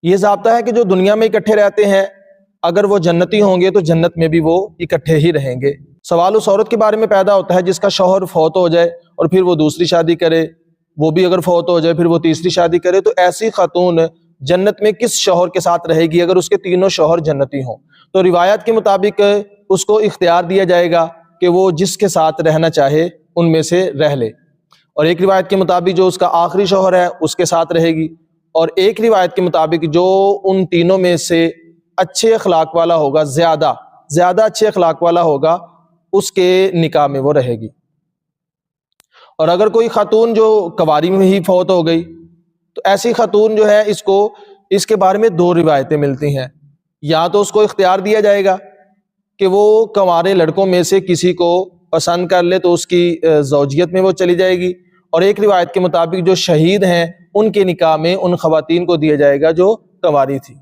یہ ضابطہ ہے کہ جو دنیا میں اکٹھے رہتے ہیں اگر وہ جنتی ہوں گے تو جنت میں بھی وہ اکٹھے ہی رہیں گے۔ سوال اس عورت کے بارے میں پیدا ہوتا ہے جس کا شوہر فوت ہو جائے اور پھر وہ دوسری شادی کرے، وہ بھی اگر فوت ہو جائے پھر وہ تیسری شادی کرے، تو ایسی خاتون جنت میں کس شوہر کے ساتھ رہے گی اگر اس کے تینوں شوہر جنتی ہوں؟ تو روایات کے مطابق اس کو اختیار دیا جائے گا کہ وہ جس کے ساتھ رہنا چاہے ان میں سے رہ لے، اور ایک روایت کے مطابق جو اس کا آخری شوہر ہے اس کے ساتھ رہے گی، اور ایک روایت کے مطابق جو ان تینوں میں سے اچھے اخلاق والا ہوگا، زیادہ اچھے اخلاق والا ہوگا، اس کے نکاح میں وہ رہے گی۔ اور اگر کوئی خاتون جو کنواری میں ہی فوت ہو گئی تو ایسی خاتون جو ہے اس کے بارے میں دو روایتیں ملتی ہیں، یا تو اس کو اختیار دیا جائے گا کہ وہ کنوارے لڑکوں میں سے کسی کو پسند کر لے تو اس کی زوجیت میں وہ چلی جائے گی، اور ایک روایت کے مطابق جو شہید ہیں ان کے نکاح میں ان خواتین کو دیا جائے گا جو کنواری تھی۔